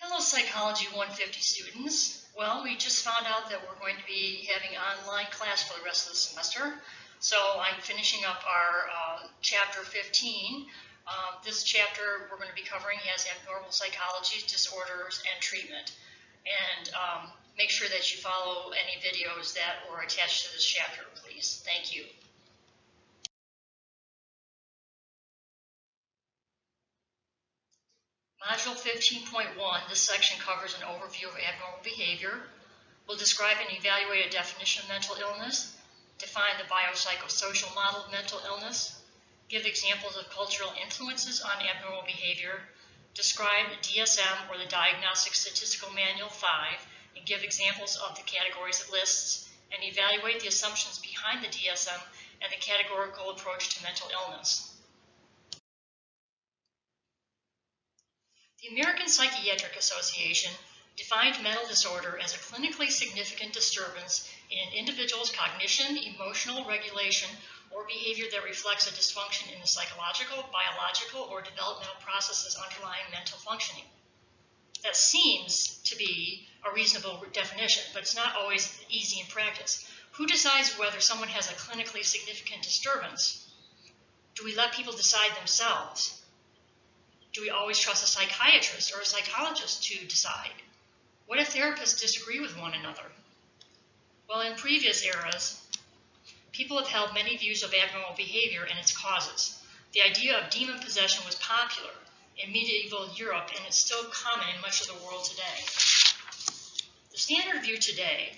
Hello Psychology 150 students. Well, we just found out that we're going to be having online class for the rest of the semester. So I'm finishing up our chapter 15. This chapter we're going to be covering has abnormal psychology, disorders, and treatment. And make sure that you follow any videos that were attached to this chapter, please. Thank you. Module 15.1, this section covers an overview of abnormal behavior. We'll describe and evaluate a definition of mental illness, define the biopsychosocial model of mental illness, give examples of cultural influences on abnormal behavior, describe DSM or the Diagnostic Statistical Manual 5, and give examples of the categories it lists, and evaluate the assumptions behind the DSM and the categorical approach to mental illness. The American Psychiatric Association defined mental disorder as a clinically significant disturbance in an individual's cognition, emotional regulation, or behavior that reflects a dysfunction in the psychological, biological, or developmental processes underlying mental functioning. That seems to be a reasonable definition, but it's not always easy in practice. Who decides whether someone has a clinically significant disturbance? Do we let people decide themselves? Do we always trust a psychiatrist or a psychologist to decide? What if therapists disagree with one another? Well, in previous eras, people have held many views of abnormal behavior and its causes. The idea of demon possession was popular in medieval Europe, and it's still common in much of the world today. The standard view today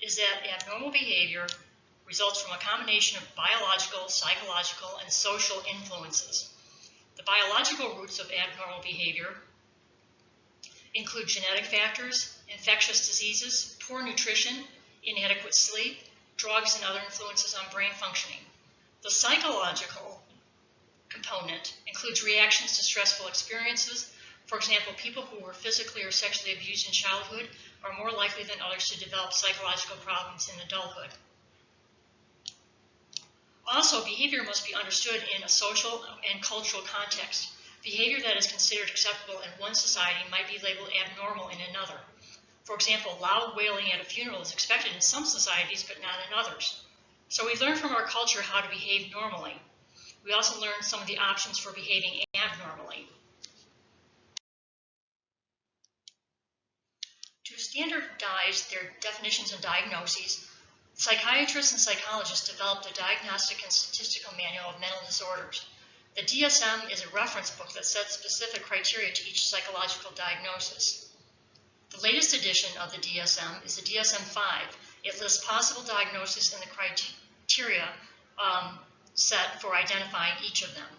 is that abnormal behavior results from a combination of biological, psychological, and social influences. The biological roots of abnormal behavior include genetic factors, infectious diseases, poor nutrition, inadequate sleep, drugs, and other influences on brain functioning. The psychological component includes reactions to stressful experiences. For example, people who were physically or sexually abused in childhood are more likely than others to develop psychological problems in adulthood. Also, behavior must be understood in a social and cultural context. Behavior that is considered acceptable in one society might be labeled abnormal in another. For example, loud wailing at a funeral is expected in some societies, but not in others. So we learn from our culture how to behave normally. We also learn some of the options for behaving abnormally. To standardize their definitions and diagnoses, psychiatrists and psychologists developed a Diagnostic and Statistical Manual of Mental Disorders. The DSM is a reference book that sets specific criteria to each psychological diagnosis. The latest edition of the DSM is the DSM-5. It lists possible diagnoses and the criteria set for identifying each of them.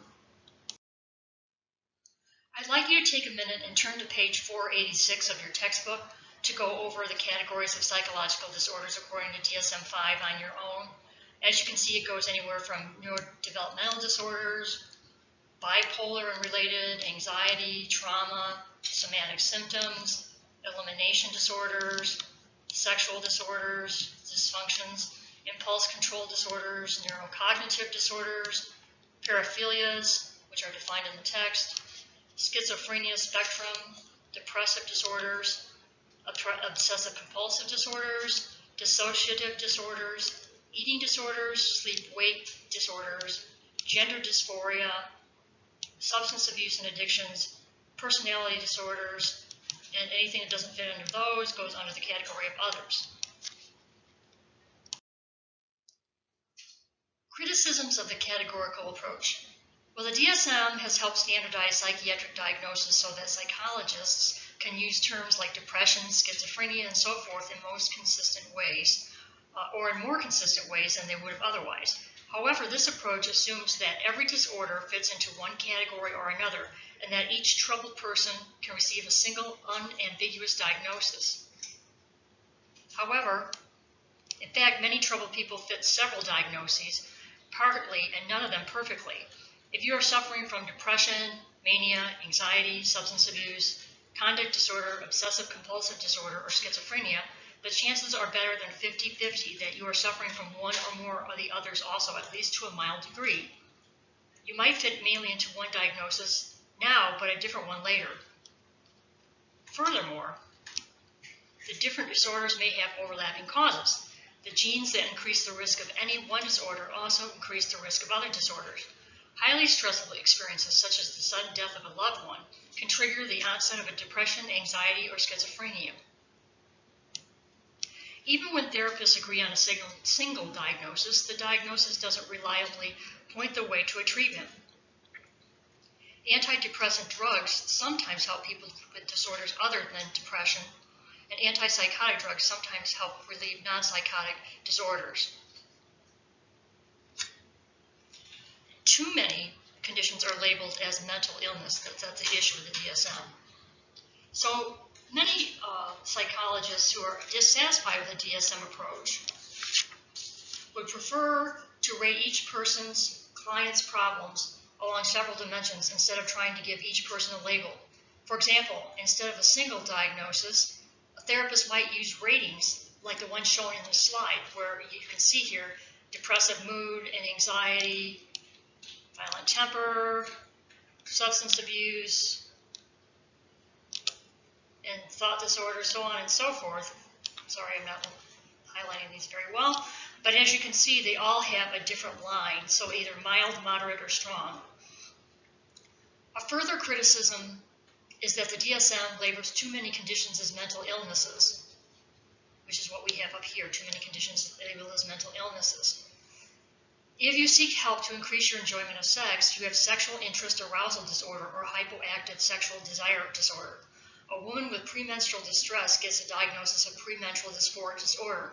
I'd like you to take a minute and turn to page 486 of your textbook to go over the categories of psychological disorders according to DSM-5 on your own. As you can see, it goes anywhere from neurodevelopmental disorders, bipolar and related, anxiety, trauma, somatic symptoms, elimination disorders, sexual disorders, dysfunctions, impulse control disorders, neurocognitive disorders, paraphilias, which are defined in the text, schizophrenia spectrum, depressive disorders, obsessive compulsive disorders, dissociative disorders, eating disorders, sleep-wake disorders, gender dysphoria, substance abuse and addictions, personality disorders, and anything that doesn't fit under those goes under the category of others. Criticisms of the categorical approach. Well, the DSM has helped standardize psychiatric diagnosis so that psychologists can use terms like depression, schizophrenia, and so forth in most consistent ways, or in more consistent ways than they would have otherwise. However, this approach assumes that every disorder fits into one category or another, and that each troubled person can receive a single, unambiguous diagnosis. However, in fact, many troubled people fit several diagnoses, partly and none of them perfectly. If you are suffering from depression, mania, anxiety, substance abuse, conduct disorder, obsessive compulsive disorder, or schizophrenia, the chances are better than 50-50 that you are suffering from one or more of the others also, at least to a mild degree. You might fit mainly into one diagnosis now, but a different one later. Furthermore, the different disorders may have overlapping causes. The genes that increase the risk of any one disorder also increase the risk of other disorders. Highly stressful experiences, such as the sudden death of a loved one, can trigger the onset of a depression, anxiety, or schizophrenia. Even when therapists agree on a single diagnosis, the diagnosis doesn't reliably point the way to a treatment. Antidepressant drugs sometimes help people with disorders other than depression, and antipsychotic drugs sometimes help relieve non-psychotic disorders. Too many conditions are labeled as mental illness. That's the issue with the DSM. So many psychologists who are dissatisfied with the DSM approach would prefer to rate each client's problems along several dimensions instead of trying to give each person a label. For example, instead of a single diagnosis, a therapist might use ratings like the one shown in the slide, where you can see here depressive mood and anxiety, violent temper, substance abuse, and thought disorder, so on and so forth. Sorry, I'm not highlighting these very well. But as you can see, they all have a different line, so either mild, moderate, or strong. A further criticism is that the DSM labels too many conditions as mental illnesses, which is what we have up here, too many conditions labeled as mental illnesses. If you seek help to increase your enjoyment of sex, you have sexual interest arousal disorder or hypoactive sexual desire disorder. A woman with premenstrual distress gets a diagnosis of premenstrual dysphoric disorder.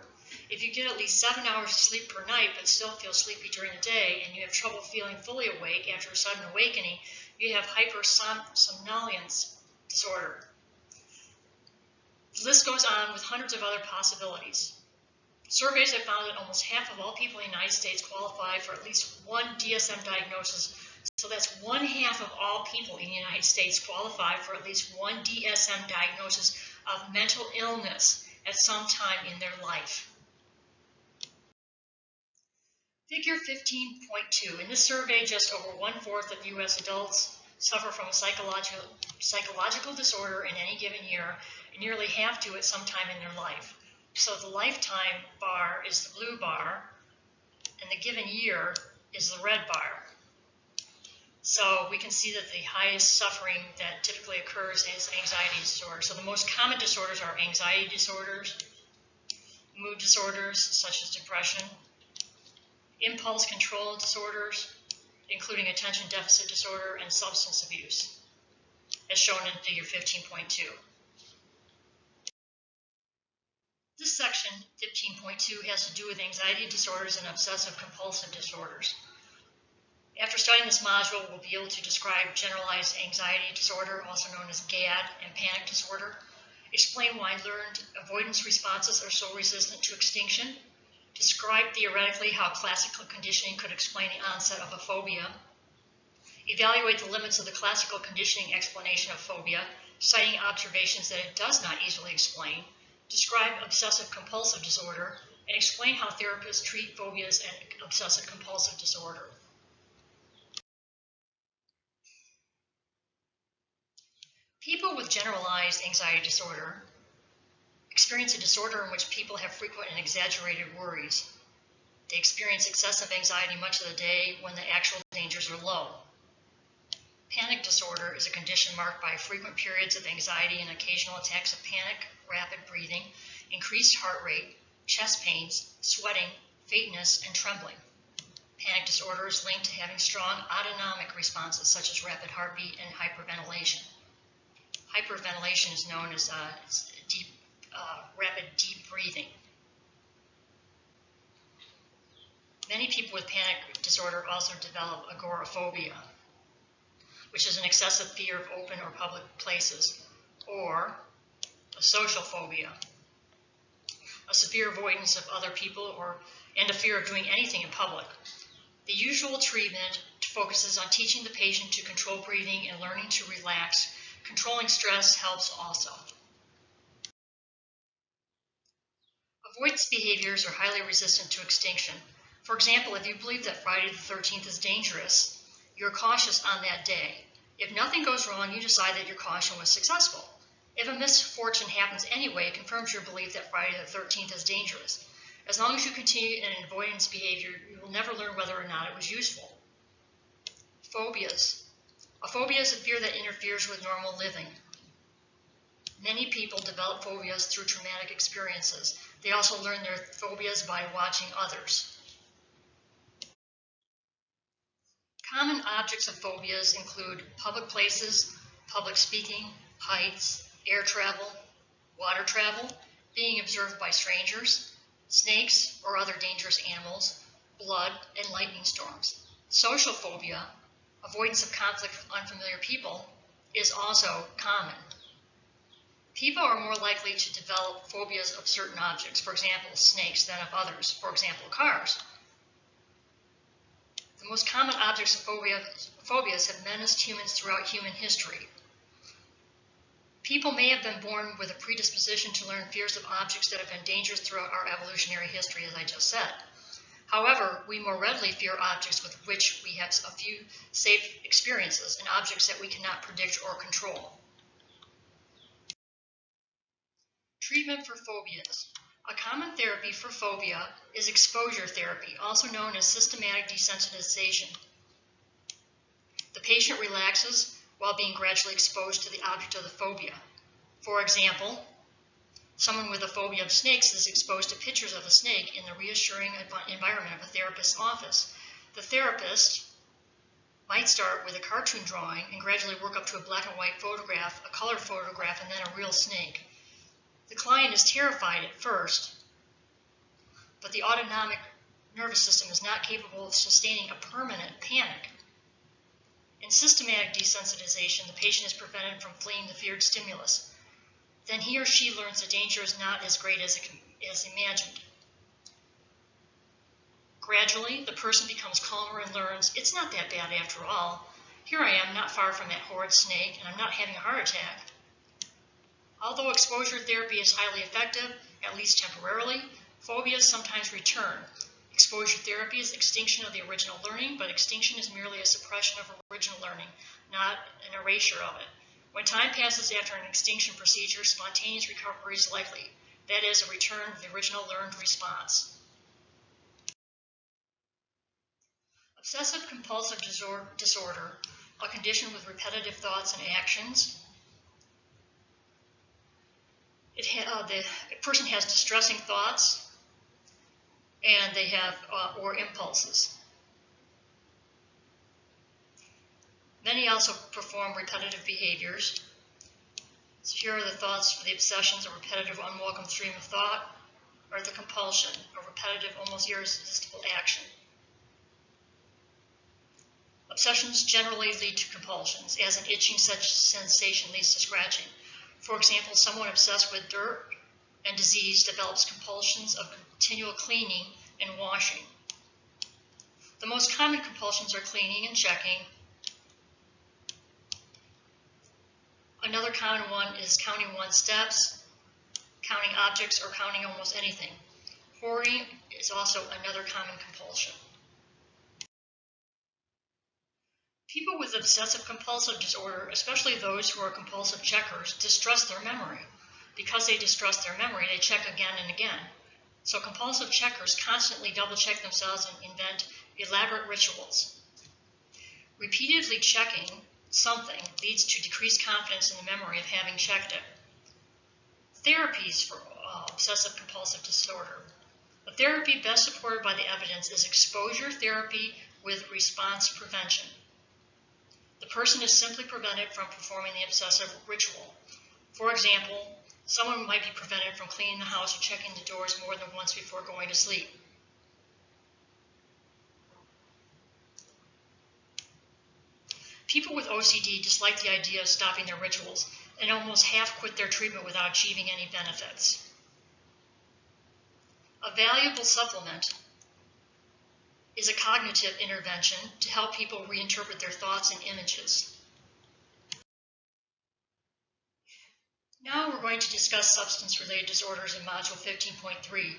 If you get at least 7 hours of sleep per night but still feel sleepy during the day, and you have trouble feeling fully awake after a sudden awakening, you have hypersomnolence disorder. The list goes on with hundreds of other possibilities. Surveys have found that almost half of all people in the United States qualify for at least one DSM diagnosis. So that's 1/2 of all people in the United States qualify for at least one DSM diagnosis of mental illness at some time in their life. Figure 15.2. In this survey, just over 1/4 of U.S. adults suffer from a psychological disorder in any given year, and nearly half do it sometime in their life. So the lifetime bar is the blue bar, and the given year is the red bar. So we can see that the highest suffering that typically occurs is anxiety disorder. So the most common disorders are anxiety disorders, mood disorders such as depression, impulse control disorders, including attention deficit disorder and substance abuse, as shown in figure 15.2. This section, 15.2, has to do with anxiety disorders and obsessive compulsive disorders. After studying this module, we'll be able to describe generalized anxiety disorder, also known as GAD, and panic disorder, explain why learned avoidance responses are so resistant to extinction, describe theoretically how classical conditioning could explain the onset of a phobia, evaluate the limits of the classical conditioning explanation of phobia, citing observations that it does not easily explain, describe obsessive compulsive disorder, and explain how therapists treat phobias and obsessive compulsive disorder. People with generalized anxiety disorder experience a disorder in which people have frequent and exaggerated worries. They experience excessive anxiety much of the day when the actual dangers are low. Panic disorder is a condition marked by frequent periods of anxiety and occasional attacks of panic, rapid breathing, increased heart rate, chest pains, sweating, faintness, and trembling. Panic disorder is linked to having strong autonomic responses such as rapid heartbeat and hyperventilation. Hyperventilation is known as rapid deep breathing. Many people with panic disorder also develop agoraphobia, which is an excessive fear of open or public places, or a social phobia, a severe avoidance of other people and a fear of doing anything in public. The usual treatment focuses on teaching the patient to control breathing and learning to relax. Controlling stress helps also. Avoidance behaviors are highly resistant to extinction. For example, if you believe that Friday the 13th is dangerous, you're cautious on that day. If nothing goes wrong, you decide that your caution was successful. If a misfortune happens anyway, it confirms your belief that Friday the 13th is dangerous. As long as you continue in an avoidance behavior, you will never learn whether or not it was useful. Phobias. A phobia is a fear that interferes with normal living. Many people develop phobias through traumatic experiences. They also learn their phobias by watching others. Common objects of phobias include public places, public speaking, heights, air travel, water travel, being observed by strangers, snakes or other dangerous animals, blood, and lightning storms. Social phobia, avoidance of conflict with unfamiliar people, is also common. People are more likely to develop phobias of certain objects, for example, snakes, than of others, for example, cars. The most common objects of phobias have menaced humans throughout human history. People may have been born with a predisposition to learn fears of objects that have been dangerous throughout our evolutionary history, as I just said. However, we more readily fear objects with which we have a few safe experiences and objects that we cannot predict or control. Treatment for phobias. A common therapy for phobia is exposure therapy, also known as systematic desensitization. The patient relaxes while being gradually exposed to the object of the phobia. For example, someone with a phobia of snakes is exposed to pictures of a snake in the reassuring environment of a therapist's office. The therapist might start with a cartoon drawing and gradually work up to a black and white photograph, a colored photograph, and then a real snake. The client is terrified at first, but the autonomic nervous system is not capable of sustaining a permanent panic. In systematic desensitization, the patient is prevented from fleeing the feared stimulus. Then he or she learns the danger is not as great as imagined. Gradually, the person becomes calmer and learns, it's not that bad after all. Here I am, not far from that horrid snake, and I'm not having a heart attack. Although exposure therapy is highly effective, at least temporarily, phobias sometimes return. Exposure therapy is extinction of the original learning, but extinction is merely a suppression of original learning, not an erasure of it. When time passes after an extinction procedure, spontaneous recovery is likely. That is, a return of the original learned response. Obsessive compulsive disorder, a condition with repetitive thoughts and actions. The person has distressing thoughts, and they have or impulses. Many also perform repetitive behaviors. So here are the thoughts for the obsessions: a repetitive, unwelcome stream of thought, or the compulsion, a repetitive, almost irresistible action. Obsessions generally lead to compulsions, as an itching such sensation leads to scratching. For example, someone obsessed with dirt and disease develops compulsions of continual cleaning and washing. The most common compulsions are cleaning and checking. Another common one is counting one's steps, counting objects, or counting almost anything. Hoarding is also another common compulsion. People with obsessive compulsive disorder, especially those who are compulsive checkers, distrust their memory. Because they distrust their memory, they check again and again. So compulsive checkers constantly double-check themselves and invent elaborate rituals. Repeatedly checking something leads to decreased confidence in the memory of having checked it. Therapies for obsessive compulsive disorder. The therapy best supported by the evidence is exposure therapy with response prevention. The person is simply prevented from performing the obsessive ritual. For example, someone might be prevented from cleaning the house or checking the doors more than once before going to sleep. People with OCD dislike the idea of stopping their rituals and almost half quit their treatment without achieving any benefits. A valuable supplement is a cognitive intervention to help people reinterpret their thoughts and images. Now we're going to discuss substance-related disorders in Module 15.3.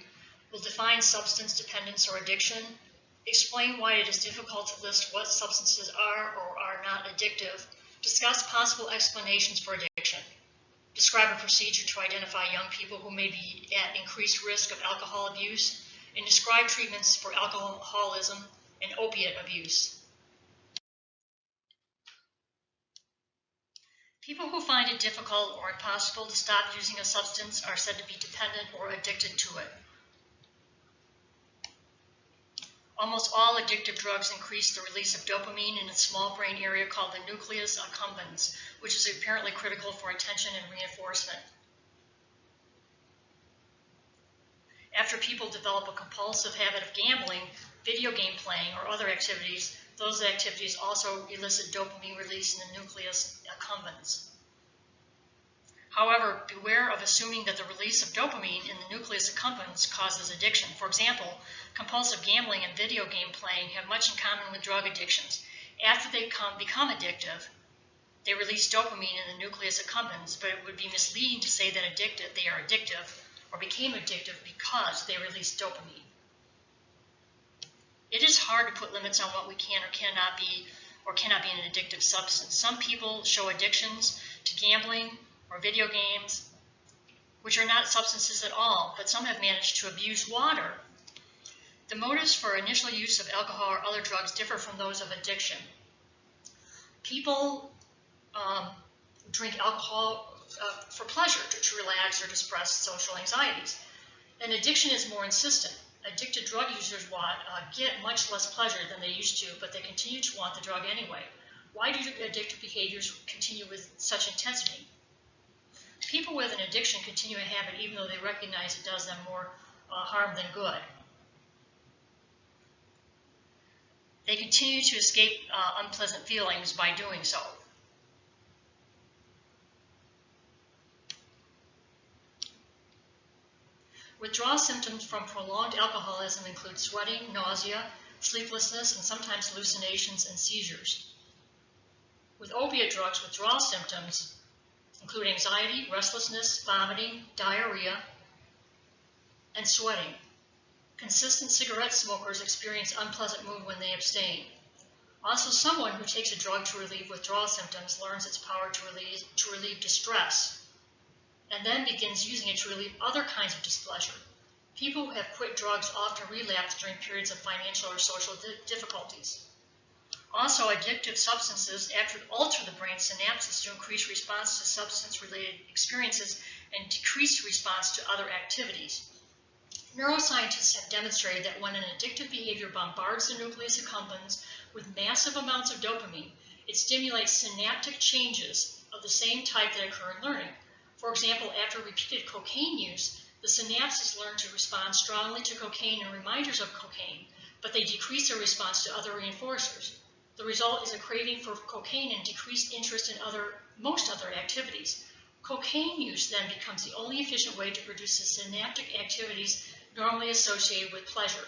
We'll define substance dependence or addiction, explain why it is difficult to list what substances are or are not addictive, discuss possible explanations for addiction. describe a procedure to identify young people who may be at increased risk of alcohol abuse, and describe treatments for alcoholism and opiate abuse. People who find it difficult or impossible to stop using a substance are said to be dependent or addicted to it. Almost all addictive drugs increase the release of dopamine in a small brain area called the nucleus accumbens, which is apparently critical for attention and reinforcement. After people develop a compulsive habit of gambling, video game playing, or other activities, those activities also elicit dopamine release in the nucleus accumbens. However, beware of assuming that the release of dopamine in the nucleus accumbens causes addiction. For example, compulsive gambling and video game playing have much in common with drug addictions. After they become addictive, they release dopamine in the nucleus accumbens, but it would be misleading to say that they are addictive or became addictive because they released dopamine. It is hard to put limits on what we can or cannot be an addictive substance. Some people show addictions to gambling or video games, which are not substances at all, but some have managed to abuse water. The motives for initial use of alcohol or other drugs differ from those of addiction. People drink alcohol for pleasure, to relax or to suppress social anxieties. And addiction is more insistent. Addicted drug users get much less pleasure than they used to, but they continue to want the drug anyway. Why do addictive behaviors continue with such intensity? People with an addiction continue a habit even though they recognize it does them more harm than good. They continue to escape unpleasant feelings by doing so. Withdrawal symptoms from prolonged alcoholism include sweating, nausea, sleeplessness, and sometimes hallucinations and seizures. With opiate drugs, withdrawal symptoms include anxiety, restlessness, vomiting, diarrhea, and sweating. Consistent cigarette smokers experience unpleasant mood when they abstain. Also, someone who takes a drug to relieve withdrawal symptoms learns its power to relieve distress, and then begins using it to relieve other kinds of displeasure. People who have quit drugs often relapse during periods of financial or social difficulties. Also, addictive substances actually alter the brain's synapses to increase response to substance-related experiences and decrease response to other activities. Neuroscientists have demonstrated that when an addictive behavior bombards the nucleus accumbens with massive amounts of dopamine, it stimulates synaptic changes of the same type that occur in learning. For example, after repeated cocaine use, the synapses learn to respond strongly to cocaine and reminders of cocaine, but they decrease their response to other reinforcers. The result is a craving for cocaine and decreased interest in most other activities. Cocaine use then becomes the only efficient way to produce the synaptic activities normally associated with pleasure.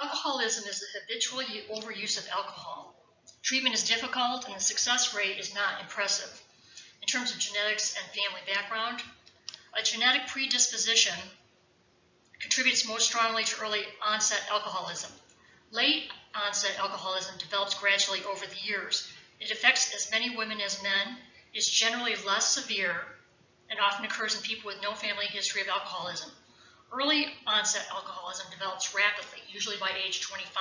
Alcoholism is the habitual overuse of alcohol. Treatment is difficult and the success rate is not impressive. In terms of genetics and family background, a genetic predisposition contributes most strongly to early onset alcoholism. Late onset alcoholism develops gradually over the years. It affects as many women as men, is generally less severe, and often occurs in people with no family history of alcoholism. Early onset alcoholism develops rapidly, usually by age 25.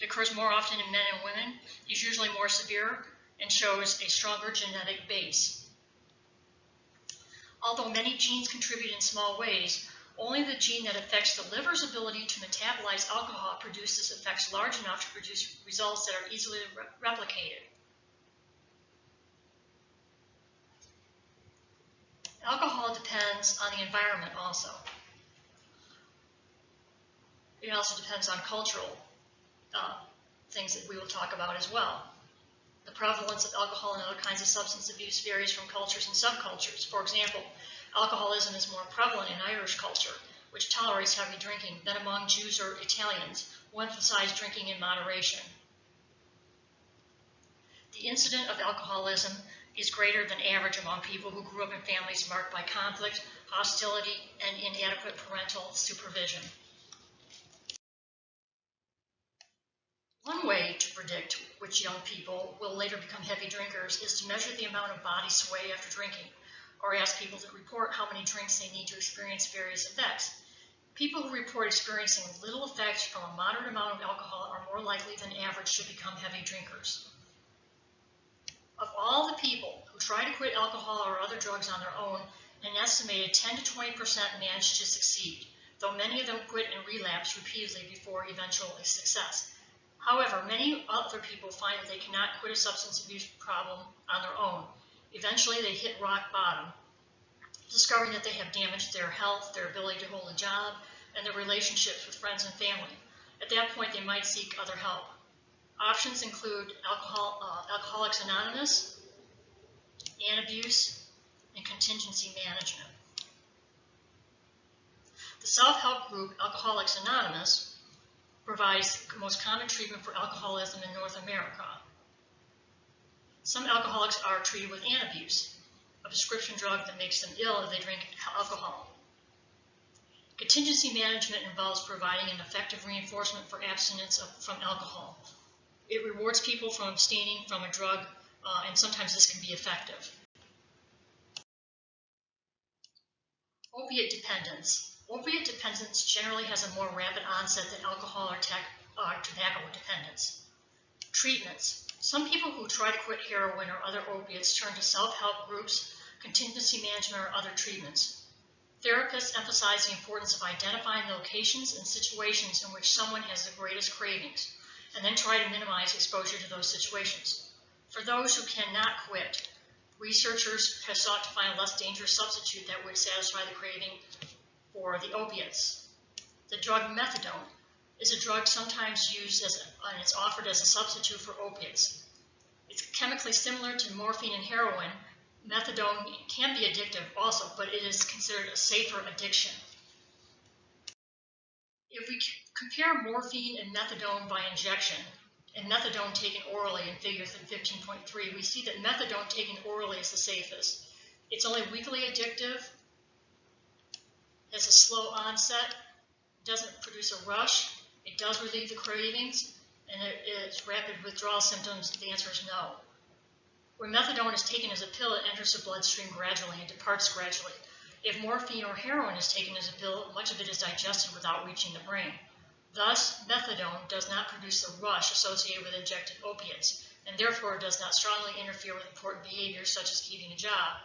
It occurs more often in men and women, is usually more severe, and shows a stronger genetic base. Although many genes contribute in small ways, only the gene that affects the liver's ability to metabolize alcohol produces effects large enough to produce results that are easily replicated. Alcohol depends on the environment also. It also depends on cultural things that we will talk about as well. The prevalence of alcohol and other kinds of substance abuse varies from cultures and subcultures. For example, alcoholism is more prevalent in Irish culture, which tolerates heavy drinking, than among Jews or Italians, who emphasize drinking in moderation. The incidence of alcoholism is greater than average among people who grew up in families marked by conflict, hostility, and inadequate parental supervision. One way to predict which young people will later become heavy drinkers is to measure the amount of body sway after drinking, or ask people to report how many drinks they need to experience various effects. People who report experiencing little effects from a moderate amount of alcohol are more likely than average to become heavy drinkers. Of all the people who try to quit alcohol or other drugs on their own, an estimated 10 to 20% manage to succeed, though many of them quit and relapse repeatedly before eventual success. However, many other people find that they cannot quit a substance abuse problem on their own. Eventually, they hit rock bottom, discovering that they have damaged their health, their ability to hold a job, and their relationships with friends and family. At that point, they might seek other help. Options include Alcoholics Anonymous, abuse, and contingency management. The self-help group Alcoholics Anonymous provides the most common treatment for alcoholism in North America. Some alcoholics are treated with Antabuse, a prescription drug that makes them ill if they drink alcohol. Contingency management involves providing an effective reinforcement for abstinence from alcohol. It rewards people from abstaining from a drug, and sometimes this can be effective. Opiate dependence. Opiate dependence generally has a more rapid onset than alcohol or tobacco dependence. Treatments. Some people who try to quit heroin or other opiates turn to self-help groups, contingency management, or other treatments. Therapists emphasize the importance of identifying the locations and situations in which someone has the greatest cravings, and then try to minimize exposure to those situations. For those who cannot quit, researchers have sought to find a less dangerous substitute that would satisfy the craving for the opiates. The drug methadone is a drug sometimes used and it's offered as a substitute for opiates. It's chemically similar to morphine and heroin. Methadone can be addictive also, but it is considered a safer addiction. If we compare morphine and methadone by injection, and methadone taken orally in figure 15.3, we see that methadone taken orally is the safest. It's only weakly addictive, has a slow onset, doesn't produce a rush, it does relieve the cravings, and it's rapid withdrawal symptoms. The answer is no. When methadone is taken as a pill, it enters the bloodstream gradually and departs gradually. If morphine or heroin is taken as a pill, much of it is digested without reaching the brain. Thus, methadone does not produce the rush associated with injected opiates, and therefore does not strongly interfere with important behaviors such as keeping a job.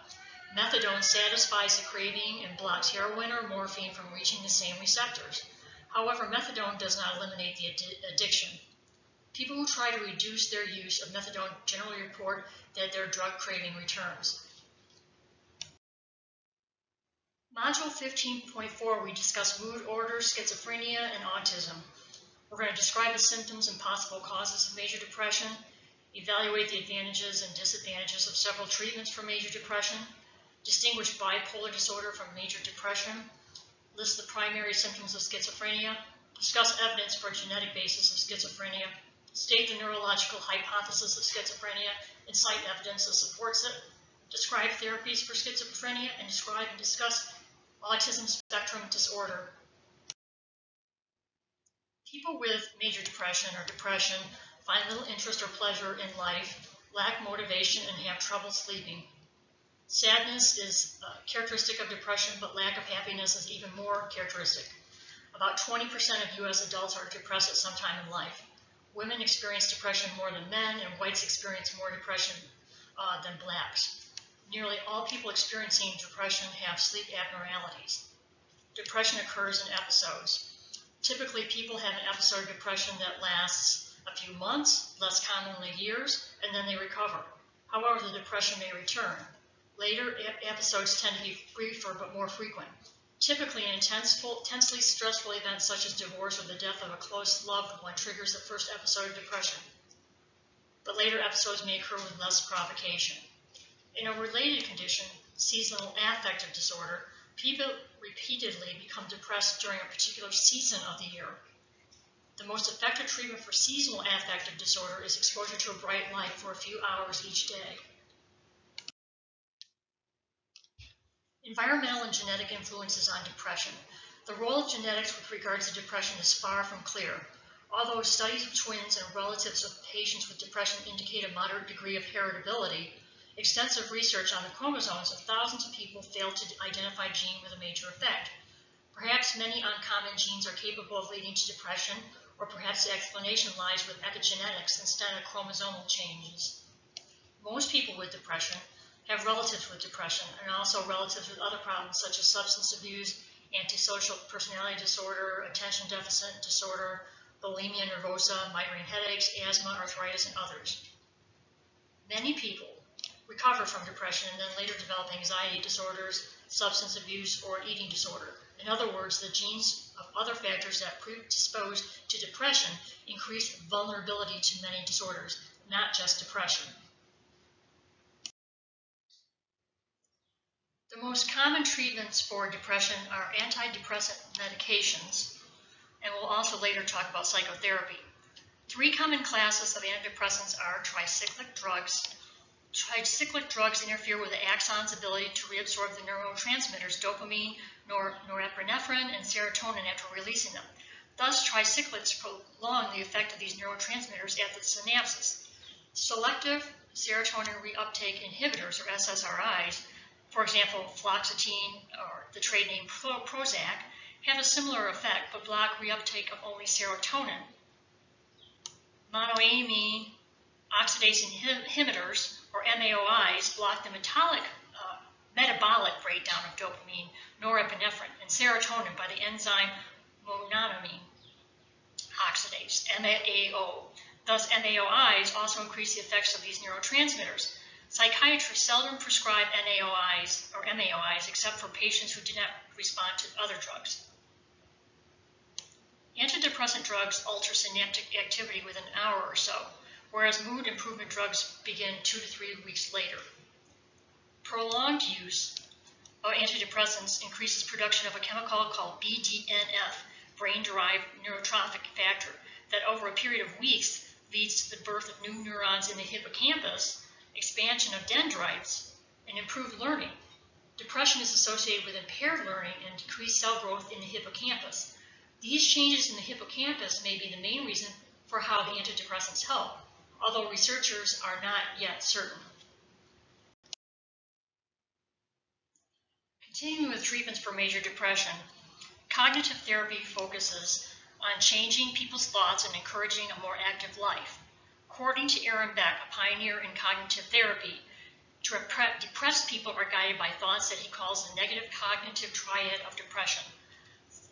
Methadone satisfies the craving and blocks heroin or morphine from reaching the same receptors. However, methadone does not eliminate the addiction. People who try to reduce their use of methadone generally report that their drug craving returns. Module 15.4, we discuss mood disorders, schizophrenia, and autism. We're going to describe the symptoms and possible causes of major depression, evaluate the advantages and disadvantages of several treatments for major depression, distinguish bipolar disorder from major depression, list the primary symptoms of schizophrenia, discuss evidence for a genetic basis of schizophrenia, state the neurological hypothesis of schizophrenia, and cite evidence that supports it, describe therapies for schizophrenia, and describe and discuss autism spectrum disorder. People with major depression or depression find little interest or pleasure in life, lack motivation, and have trouble sleeping. Sadness is characteristic of depression, but lack of happiness is even more characteristic. About 20% of U.S. adults are depressed at some time in life. Women experience depression more than men, and whites experience more depression than blacks. Nearly all people experiencing depression have sleep abnormalities. Depression occurs in episodes. Typically, people have an episode of depression that lasts a few months, less commonly years, and then they recover. However, the depression may return. Later, episodes tend to be briefer but more frequent. Typically, an intensely stressful event such as divorce or the death of a close loved one triggers the first episode of depression. But later episodes may occur with less provocation. In a related condition, seasonal affective disorder, people repeatedly become depressed during a particular season of the year. The most effective treatment for seasonal affective disorder is exposure to a bright light for a few hours each day. Environmental and genetic influences on depression. The role of genetics with regards to depression is far from clear. Although studies of twins and relatives of patients with depression indicate a moderate degree of heritability, extensive research on the chromosomes of thousands of people failed to identify a gene with a major effect. Perhaps many uncommon genes are capable of leading to depression, or perhaps the explanation lies with epigenetics instead of chromosomal changes. Most people with depression have relatives with depression and also relatives with other problems such as substance abuse, antisocial personality disorder, attention deficit disorder, bulimia nervosa, migraine headaches, asthma, arthritis, and others. Many people recover from depression and then later develop anxiety disorders, substance abuse, or eating disorder. In other words, the genes of other factors that predispose to depression increase vulnerability to many disorders, not just depression. The most common treatments for depression are antidepressant medications, and we'll also later talk about psychotherapy. Three common classes of antidepressants are tricyclic drugs. Tricyclic drugs interfere with the axon's ability to reabsorb the neurotransmitters dopamine, norepinephrine, and serotonin after releasing them. Thus, tricyclics prolong the effect of these neurotransmitters at the synapses. Selective serotonin reuptake inhibitors, or SSRIs, for example, fluoxetine or the trade name Prozac, have a similar effect but block reuptake of only serotonin. Monoamine oxidase inhibitors, or MAOIs, block the metabolic breakdown of dopamine, norepinephrine, and serotonin by the enzyme monoamine oxidase, MAO. Thus, MAOIs also increase the effects of these neurotransmitters. Psychiatrists seldom prescribe MAOIs except for patients who do not respond to other drugs. Antidepressant drugs alter synaptic activity within an hour or so, whereas mood improvement drugs begin 2 to 3 weeks later. Prolonged use of antidepressants increases production of a chemical called BDNF, brain-derived neurotrophic factor, that over a period of weeks leads to the birth of new neurons in the hippocampus, expansion of dendrites, and improved learning. Depression is associated with impaired learning and decreased cell growth in the hippocampus. These changes in the hippocampus may be the main reason for how the antidepressants help, although researchers are not yet certain. Continuing with treatments for major depression, cognitive therapy focuses on changing people's thoughts and encouraging a more active life. According to Aaron Beck, a pioneer in cognitive therapy, depressed people are guided by thoughts that he calls the negative cognitive triad of depression.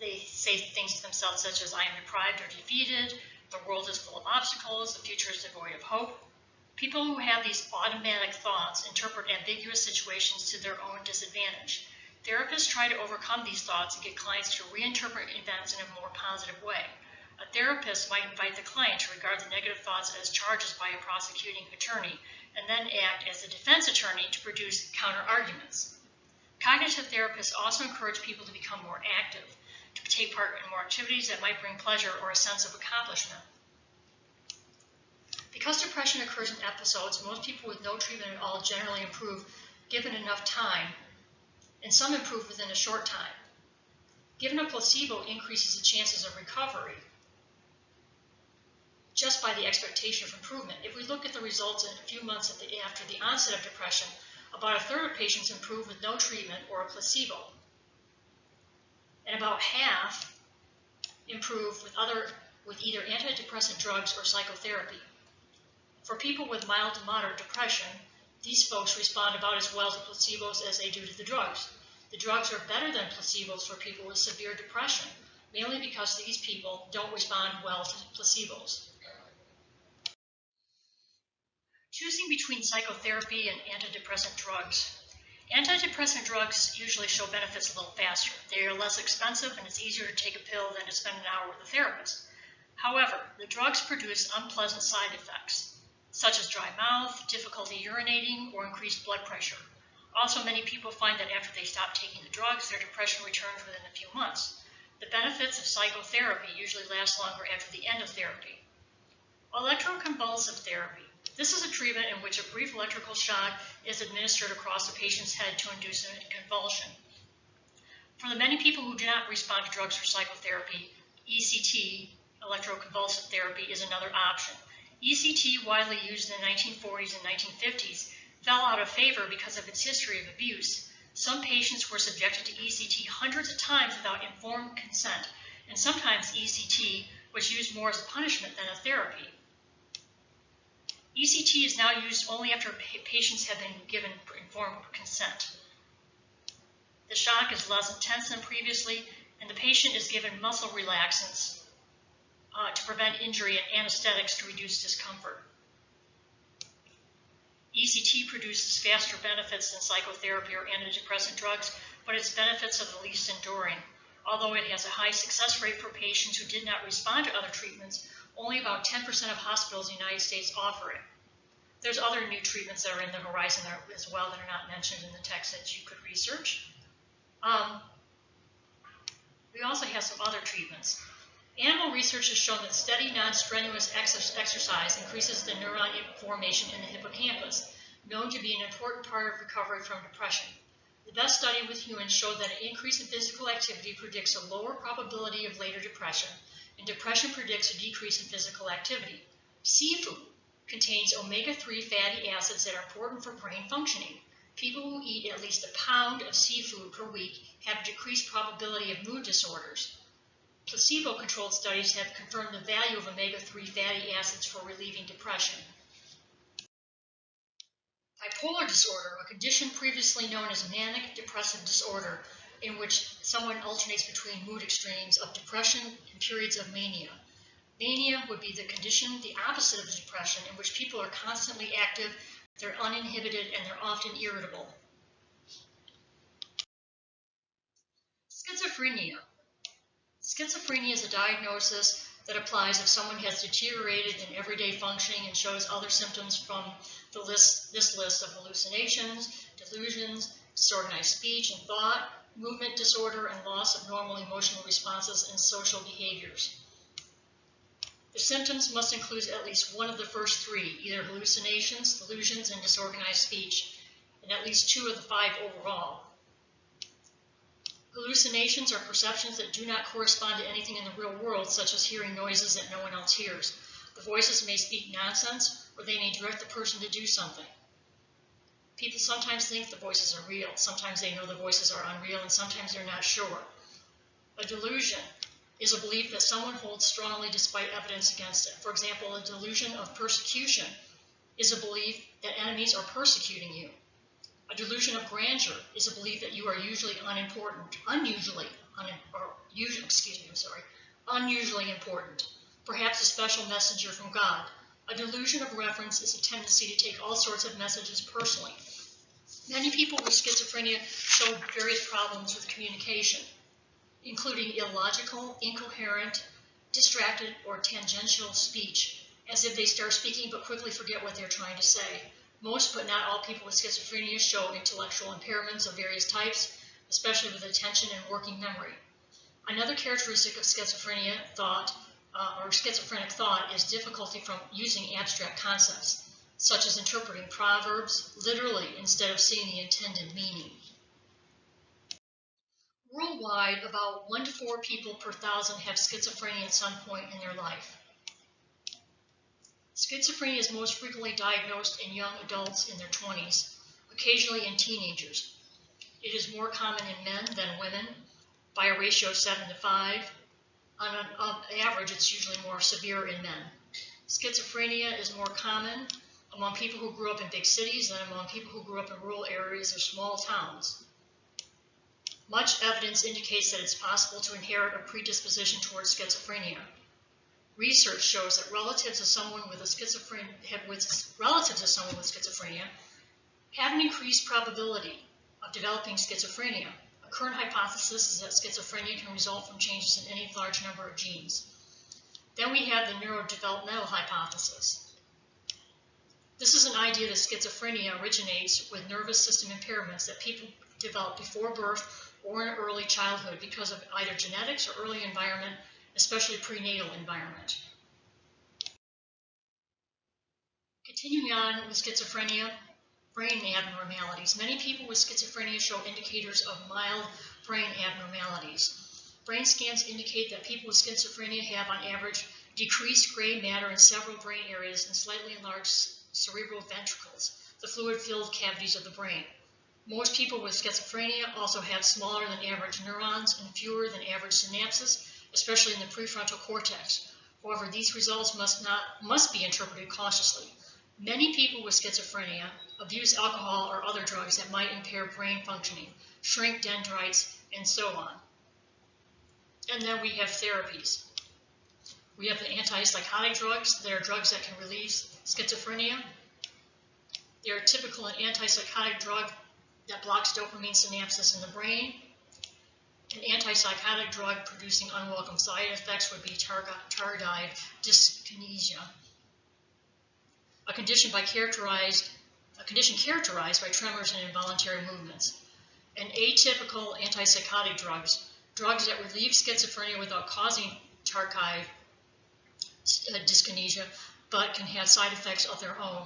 They say things to themselves such as, I am deprived or defeated, the world is full of obstacles, the future is devoid of hope. People who have these automatic thoughts interpret ambiguous situations to their own disadvantage. Therapists try to overcome these thoughts and get clients to reinterpret events in a more positive way. A therapist might invite the client to regard the negative thoughts as charges by a prosecuting attorney and then act as a defense attorney to produce counter-arguments. Cognitive therapists also encourage people to become more active, to take part in more activities that might bring pleasure or a sense of accomplishment. Because depression occurs in episodes, most people with no treatment at all generally improve given enough time, and some improve within a short time. Given a placebo increases the chances of recovery just by the expectation of improvement. If we look at the results in a few months after the onset of depression, about a third of patients improve with no treatment or a placebo, and about half improve with either antidepressant drugs or psychotherapy. For people with mild to moderate depression, these folks respond about as well to placebos as they do to the drugs. The drugs are better than placebos for people with severe depression, mainly because these people don't respond well to placebos. Choosing between psychotherapy and antidepressant drugs. Antidepressant drugs usually show benefits a little faster. They are less expensive and it's easier to take a pill than to spend an hour with a therapist. However, the drugs produce unpleasant side effects, such as dry mouth, difficulty urinating, or increased blood pressure. Also, many people find that after they stop taking the drugs, their depression returns within a few months. The benefits of psychotherapy usually last longer after the end of therapy. Electroconvulsive therapy. This is a treatment in which a brief electrical shock is administered across the patient's head to induce a convulsion. For the many people who do not respond to drugs or psychotherapy, ECT electroconvulsive therapy is another option. ECT, widely used in the 1940s and 1950s, fell out of favor because of its history of abuse. Some patients were subjected to ECT hundreds of times without informed consent, and sometimes ECT was used more as a punishment than a therapy. ECT is now used only after patients have been given informed consent. The shock is less intense than previously, and the patient is given muscle relaxants to prevent injury and anesthetics to reduce discomfort. ECT produces faster benefits than psychotherapy or antidepressant drugs, but its benefits are the least enduring. Although it has a high success rate for patients who did not respond to other treatments, only about 10% of hospitals in the United States offer it. There's other new treatments that are in the horizon as well that are not mentioned in the text that you could research. We also have some other treatments. Animal research has shown that steady, non-strenuous exercise increases the neuron formation in the hippocampus, known to be an important part of recovery from depression. The best study with humans showed that an increase in physical activity predicts a lower probability of later depression, and depression predicts a decrease in physical activity. Seafood contains omega-3 fatty acids that are important for brain functioning. People who eat at least a pound of seafood per week have a decreased probability of mood disorders. Placebo-controlled studies have confirmed the value of omega-3 fatty acids for relieving depression. Bipolar disorder, a condition previously known as manic depressive disorder, in which someone alternates between mood extremes of depression and periods of mania. Mania would be the condition, the opposite of depression, in which people are constantly active, they're uninhibited, and they're often irritable. Schizophrenia. Schizophrenia is a diagnosis that applies if someone has deteriorated in everyday functioning and shows other symptoms from this list of hallucinations, delusions, disorganized speech and thought, movement disorder, and loss of normal emotional responses and social behaviors. The symptoms must include at least one of the first three, either hallucinations, delusions, and disorganized speech, and at least 2 of the 5 overall. Hallucinations are perceptions that do not correspond to anything in the real world, such as hearing noises that no one else hears. The voices may speak nonsense, or they may direct the person to do something. People sometimes think the voices are real. Sometimes they know the voices are unreal, and sometimes they're not sure. A delusion is a belief that someone holds strongly despite evidence against it. For example, a delusion of persecution is a belief that enemies are persecuting you. A delusion of grandeur is a belief that you are usually unusually important, perhaps a special messenger from God. A delusion of reference is a tendency to take all sorts of messages personally. Many people with schizophrenia show various problems with communication, including illogical, incoherent, distracted, or tangential speech, as if they start speaking but quickly forget what they're trying to say. Most, but not all, people with schizophrenia show intellectual impairments of various types, especially with attention and working memory. Another characteristic of schizophrenia thought, or schizophrenic thought, is difficulty from using abstract concepts, such as interpreting proverbs literally instead of seeing the intended meaning. Worldwide, about 1 to 4 people per 1,000 have schizophrenia at some point in their life. Schizophrenia is most frequently diagnosed in young adults in their 20s, occasionally in teenagers. It is more common in men than women, by a ratio of 7 to 5. On average, it's usually more severe in men. Schizophrenia is more common among people who grew up in big cities than among people who grew up in rural areas or small towns. Much evidence indicates that it's possible to inherit a predisposition towards schizophrenia. Research shows that relatives of someone with schizophrenia have an increased probability of developing schizophrenia. A current hypothesis is that schizophrenia can result from changes in any large number of genes. Then we have the neurodevelopmental hypothesis. This is an idea that schizophrenia originates with nervous system impairments that people develop before birth or in early childhood because of either genetics or early environment, especially prenatal environment. Continuing on with schizophrenia, brain abnormalities. Many people with schizophrenia show indicators of mild brain abnormalities. Brain scans indicate that people with schizophrenia have, on average, decreased gray matter in several brain areas and slightly enlarged cerebral ventricles, the fluid-filled cavities of the brain. Most people with schizophrenia also have smaller than average neurons and fewer than average synapses, especially in the prefrontal cortex. However, these results must be interpreted cautiously. Many people with schizophrenia abuse alcohol or other drugs that might impair brain functioning, shrink dendrites, and so on. And then we have therapies. We have the antipsychotic drugs. They are drugs that can relieve schizophrenia. They are typical an antipsychotic drug that blocks dopamine synapses in the brain. An antipsychotic drug producing unwelcome side effects would be tardive dyskinesia, a condition characterized by tremors and involuntary movements. And atypical antipsychotic drugs that relieve schizophrenia without causing tardive dyskinesia, but can have side effects of their own.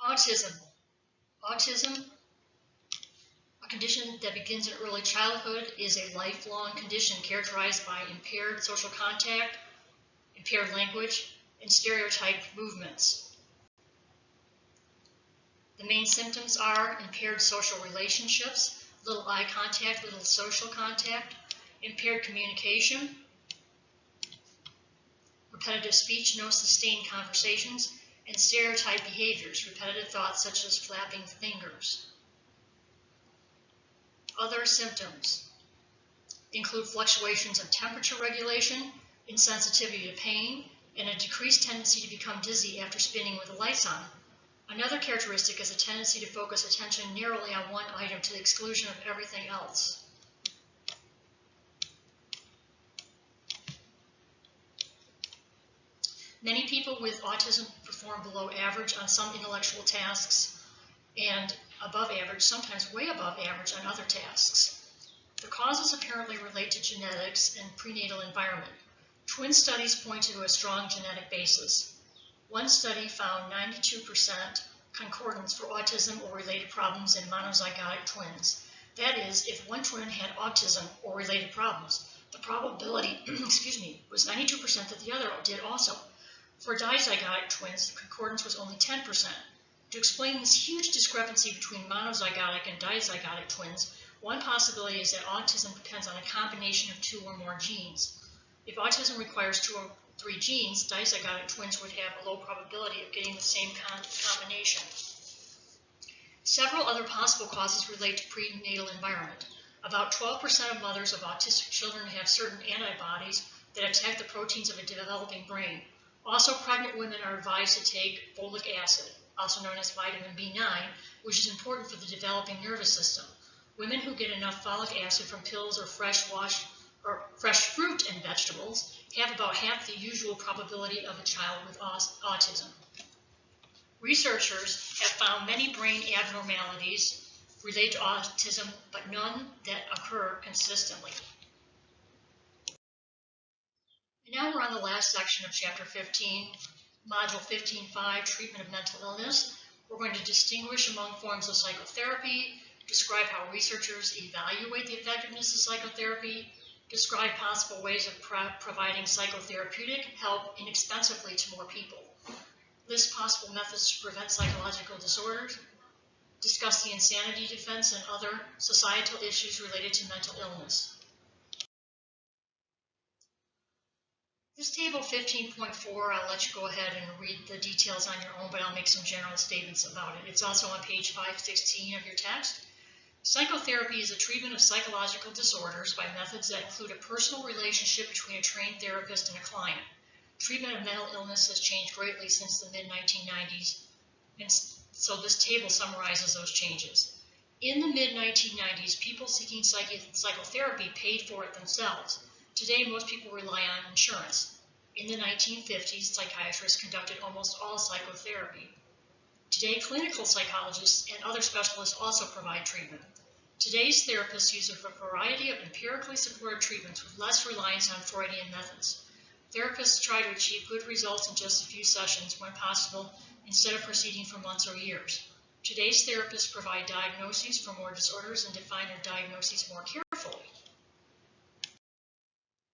Autism, a condition that begins in early childhood, is a lifelong condition characterized by impaired social contact, impaired language, and stereotyped movements. The main symptoms are impaired social relationships, little eye contact, little social contact, impaired communication, repetitive speech, no sustained conversations, and stereotyped behaviors, repetitive thoughts such as flapping fingers. Other symptoms include fluctuations in temperature regulation, insensitivity to pain, and a decreased tendency to become dizzy after spinning with the lights on. Another characteristic is a tendency to focus attention narrowly on one item to the exclusion of everything else. Many people with autism perform below average on some intellectual tasks and above average, sometimes way above average on other tasks. The causes apparently relate to genetics and prenatal environment. Twin studies point to a strong genetic basis. One study found 92% concordance for autism or related problems in monozygotic twins. That is, if one twin had autism or related problems, the probability was 92% that the other did also. For dizygotic twins, the concordance was only 10%. To explain this huge discrepancy between monozygotic and dizygotic twins, one possibility is that autism depends on a combination of two or more genes. If autism requires 2 or 3 genes, dizygotic twins would have a low probability of getting the same combination. Several other possible causes relate to prenatal environment. About 12% of mothers of autistic children have certain antibodies that attack the proteins of a developing brain. Also, pregnant women are advised to take folic acid, also known as vitamin B9, which is important for the developing nervous system. Women who get enough folic acid from pills or fresh fruit and vegetables have about half the usual probability of a child with autism. Researchers have found many brain abnormalities related to autism, but none that occur consistently. And now we're on the last section of Chapter 15, Module 15.5, Treatment of Mental Illness. We're going to distinguish among forms of psychotherapy, describe how researchers evaluate the effectiveness of psychotherapy, describe possible ways of providing psychotherapeutic help inexpensively to more people, list possible methods to prevent psychological disorders, discuss the insanity defense and other societal issues related to mental illness. This table 15.4, I'll let you go ahead and read the details on your own, but I'll make some general statements about it. It's also on page 516 of your text. Psychotherapy is a treatment of psychological disorders by methods that include a personal relationship between a trained therapist and a client. Treatment of mental illness has changed greatly since the mid-1990s, and so this table summarizes those changes. In the mid-1990s, people seeking psychotherapy paid for it themselves. Today, most people rely on insurance. In the 1950s, psychiatrists conducted almost all psychotherapy. Today, clinical psychologists and other specialists also provide treatment. Today's therapists use a variety of empirically supported treatments with less reliance on Freudian methods. Therapists try to achieve good results in just a few sessions when possible, instead of proceeding for months or years. Today's therapists provide diagnoses for more disorders and define their diagnoses more carefully.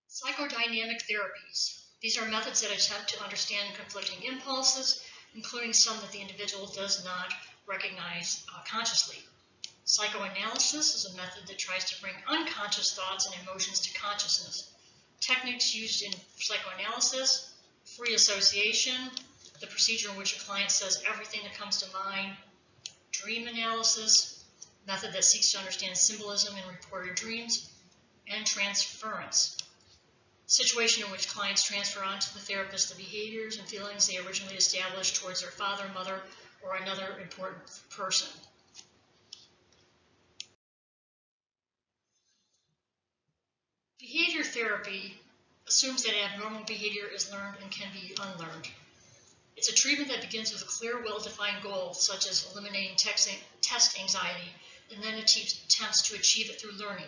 Psychodynamic therapies. These are methods that attempt to understand conflicting impulses, including some that the individual does not recognize consciously. Psychoanalysis is a method that tries to bring unconscious thoughts and emotions to consciousness. Techniques used in psychoanalysis: free association, the procedure in which a client says everything that comes to mind; dream analysis, method that seeks to understand symbolism in reported dreams; and transference, situation in which clients transfer onto the therapist the behaviors and feelings they originally established towards their father, mother, or another important person. Behavior therapy assumes that abnormal behavior is learned and can be unlearned. It's a treatment that begins with a clear, well-defined goal, such as eliminating test anxiety, and then attempts to achieve it through learning.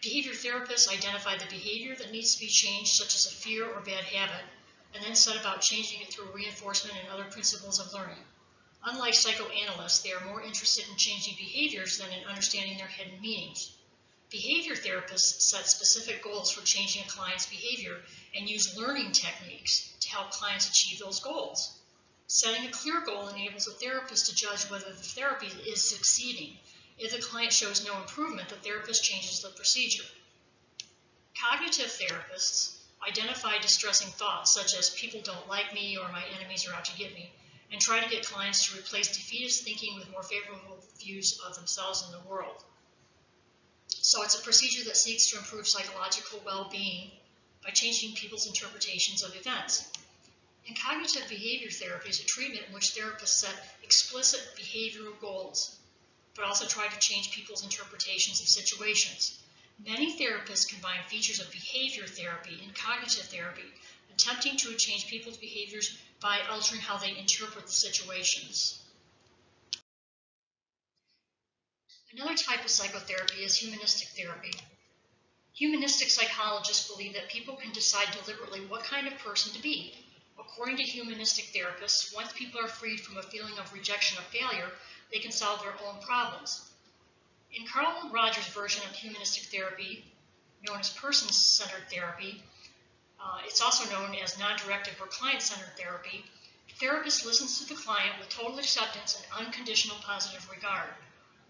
Behavior therapists identify the behavior that needs to be changed, such as a fear or bad habit, and then set about changing it through reinforcement and other principles of learning. Unlike psychoanalysts, they are more interested in changing behaviors than in understanding their hidden meanings. Behavior therapists set specific goals for changing a client's behavior and use learning techniques to help clients achieve those goals. Setting a clear goal enables a therapist to judge whether the therapy is succeeding. If the client shows no improvement, the therapist changes the procedure. Cognitive therapists identify distressing thoughts, such as "people don't like me" or "my enemies are out to get me," and try to get clients to replace defeatist thinking with more favorable views of themselves and the world. So it's a procedure that seeks to improve psychological well-being by changing people's interpretations of events. And cognitive behavior therapy is a treatment in which therapists set explicit behavioral goals, but also try to change people's interpretations of situations. Many therapists combine features of behavior therapy and cognitive therapy, attempting to change people's behaviors by altering how they interpret the situations. Another type of psychotherapy is humanistic therapy. Humanistic psychologists believe that people can decide deliberately what kind of person to be. According to humanistic therapists, once people are freed from a feeling of rejection or failure, they can solve their own problems. In Carl Rogers' version of humanistic therapy, known as person-centered therapy, it's also known as non-directive or client-centered therapy, the therapist listens to the client with total acceptance and unconditional positive regard.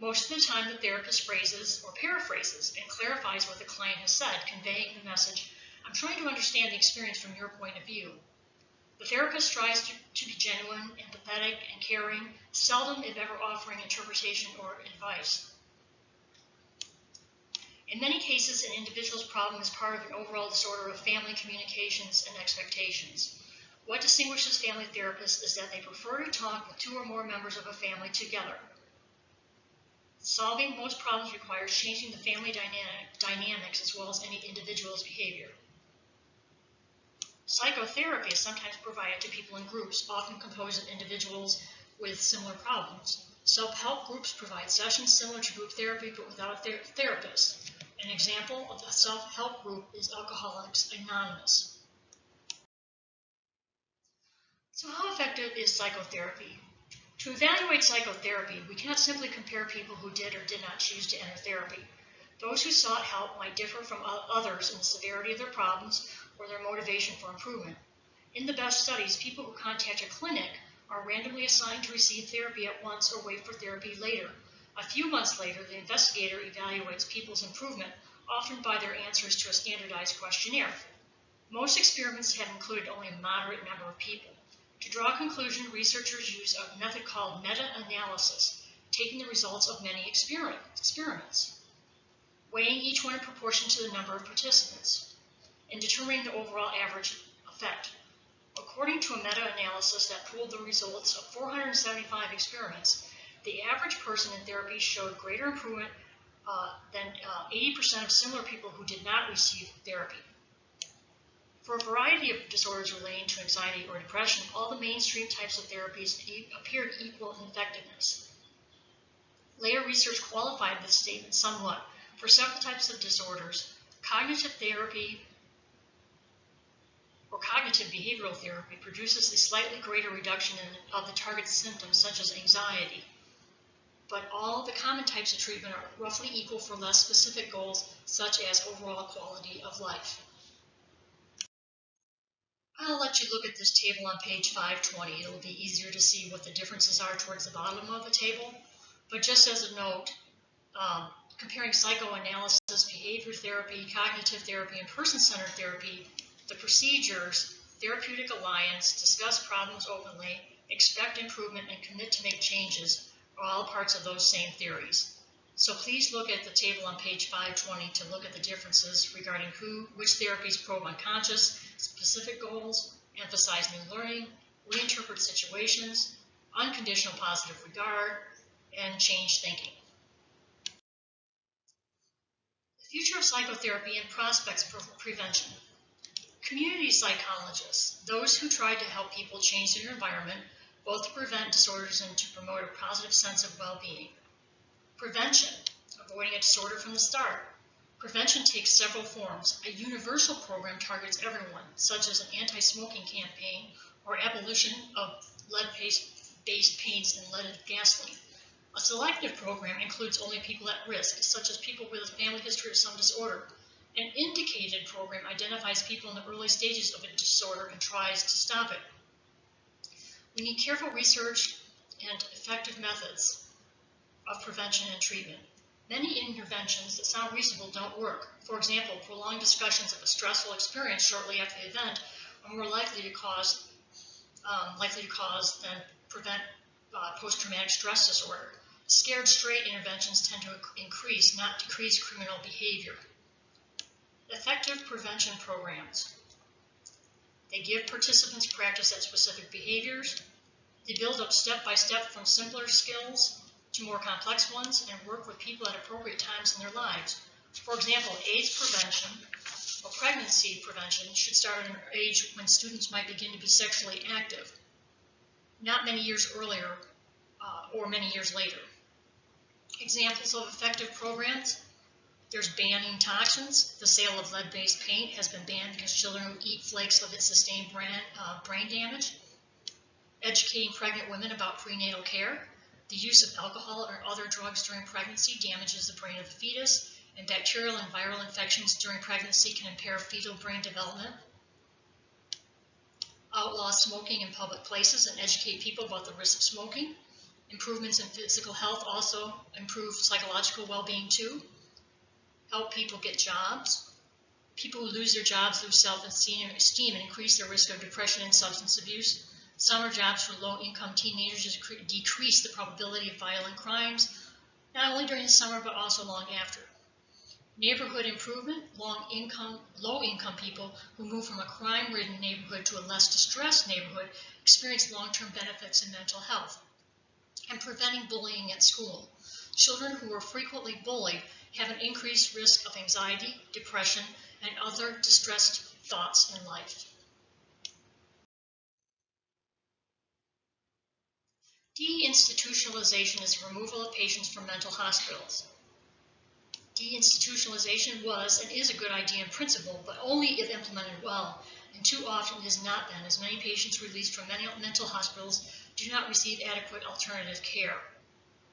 Most of the time, the therapist phrases or paraphrases and clarifies what the client has said, conveying the message, "I'm trying to understand the experience from your point of view." The therapist tries to be genuine, empathetic, and caring, seldom if ever offering interpretation or advice. In many cases, an individual's problem is part of an overall disorder of family communications and expectations. What distinguishes family therapists is that they prefer to talk with two or more members of a family together. Solving most problems requires changing the family dynamics as well as any individual's behavior. Psychotherapy is sometimes provided to people in groups, often composed of individuals with similar problems. Self-help groups provide sessions similar to group therapy but without a therapist. An example of a self-help group is Alcoholics Anonymous. So how effective is psychotherapy? To evaluate psychotherapy, we cannot simply compare people who did or did not choose to enter therapy. Those who sought help might differ from others in the severity of their problems or their motivation for improvement. In the best studies, people who contact a clinic are randomly assigned to receive therapy at once or wait for therapy later. A few months later, the investigator evaluates people's improvement, often by their answers to a standardized questionnaire. Most experiments have included only a moderate number of people. To draw a conclusion, researchers use a method called meta-analysis, taking the results of many experiments, weighing each one in proportion to the number of participants, and determining the overall average effect. According to a meta-analysis that pooled the results of 475 experiments, the average person in therapy showed greater improvement than 80% of similar people who did not receive therapy. For a variety of disorders relating to anxiety or depression, all the mainstream types of therapies appeared equal in effectiveness. Later research qualified this statement somewhat. For several types of disorders, cognitive therapy or cognitive behavioral therapy produces a slightly greater reduction of the target symptoms such as anxiety. But all the common types of treatment are roughly equal for less specific goals such as overall quality of life. I'll let you look at this table on page 520. It'll be easier to see what the differences are towards the bottom of the table. But just as a note, comparing psychoanalysis, behavior therapy, cognitive therapy, and person-centered therapy, the procedures, therapeutic alliance, discuss problems openly, expect improvement, and commit to make changes are all parts of those same theories. So please look at the table on page 520 to look at the differences regarding which therapies probe unconscious, specific goals, emphasize new learning, reinterpret situations, unconditional positive regard, and change thinking. The future of psychotherapy and prospects for prevention. Community psychologists, those who try to help people change their environment, both to prevent disorders and to promote a positive sense of well-being. Prevention, avoiding a disorder from the start. Prevention takes several forms. A universal program targets everyone, such as an anti-smoking campaign or abolition of lead-based paints and leaded gasoline. A selective program includes only people at risk, such as people with a family history of some disorder. An indicated program identifies people in the early stages of a disorder and tries to stop it. We need careful research and effective methods of prevention and treatment. Many interventions that sound reasonable don't work. For example, prolonged discussions of a stressful experience shortly after the event are more likely to cause than prevent post-traumatic stress disorder. Scared straight interventions tend to increase, not decrease, criminal behavior. Effective prevention programs. They give participants practice at specific behaviors. They build up step by step from simpler skills to more complex ones and work with people at appropriate times in their lives. For example, AIDS prevention or pregnancy prevention should start at an age when students might begin to be sexually active, not many years earlier or many years later. Examples of effective programs: there's banning toxins. The sale of lead-based paint has been banned because children who eat flakes of it sustain brain damage. Educating pregnant women about prenatal care. The use of alcohol or other drugs during pregnancy damages the brain of the fetus, and bacterial and viral infections during pregnancy can impair fetal brain development. Outlaw smoking in public places and educate people about the risks of smoking. Improvements in physical health also improve psychological well-being too. Help people get jobs. People who lose their jobs lose self-esteem and increase their risk of depression and substance abuse. Summer jobs for low-income teenagers decrease the probability of violent crimes, not only during the summer but also long after. Neighborhood improvement. Low-income people who move from a crime-ridden neighborhood to a less distressed neighborhood experience long-term benefits in mental health. And preventing bullying at school. Children who are frequently bullied have an increased risk of anxiety, depression, and other distressed thoughts in life. Deinstitutionalization is the removal of patients from mental hospitals. Deinstitutionalization was and is a good idea in principle, but only if implemented well, and too often it has not been, as many patients released from mental hospitals do not receive adequate alternative care.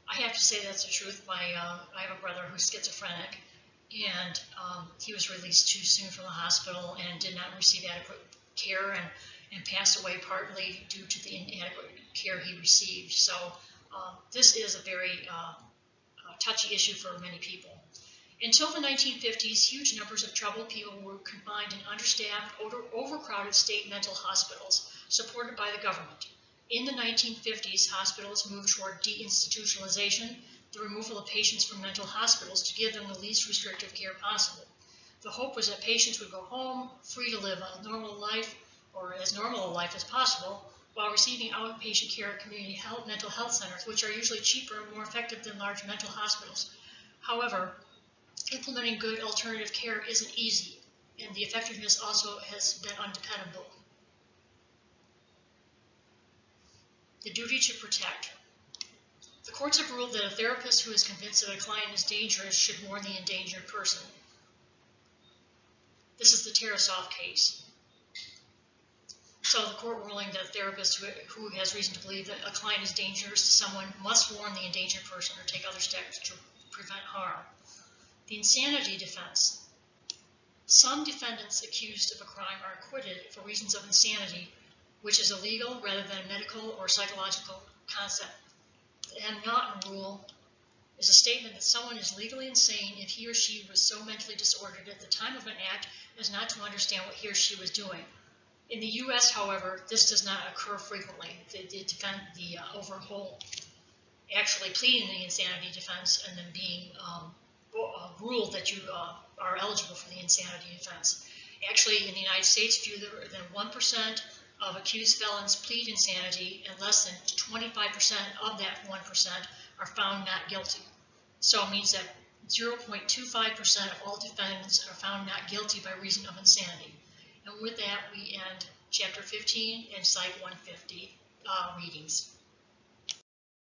I have to say that's the truth. I have a brother who's schizophrenic, and he was released too soon from the hospital and did not receive adequate care and passed away partly due to the inadequate care he received. So this is a very touchy issue for many people. Until the 1950s, huge numbers of troubled people were confined in understaffed, overcrowded state mental hospitals supported by the government. In the 1950s, hospitals moved toward deinstitutionalization, the removal of patients from mental hospitals to give them the least restrictive care possible. The hope was that patients would go home, free to live a normal life, or as normal a life as possible, while receiving outpatient care at community mental health centers, which are usually cheaper and more effective than large mental hospitals. However, implementing good alternative care isn't easy, and the effectiveness also has been undependable. The duty to protect. The courts have ruled that a therapist who is convinced that a client is dangerous should warn the endangered person. This is the Tarasov case. So the court ruling that a therapist who has reason to believe that a client is dangerous to someone must warn the endangered person or take other steps to prevent harm. The insanity defense. Some defendants accused of a crime are acquitted for reasons of insanity, which is illegal rather than a medical or psychological concept. The M. Naughton rule is a statement that someone is legally insane if he or she was so mentally disordered at the time of an act as not to understand what he or she was doing. In the U.S., however, this does not occur frequently. The overhaul actually pleading the insanity defense and then being ruled that you are eligible for the insanity defense. Actually, in the United States, fewer than 1% of accused felons plead insanity, and less than 25% of that 1% are found not guilty. So it means that 0.25% of all defendants are found not guilty by reason of insanity. And with that, we end Chapter 15 and Site 150 readings.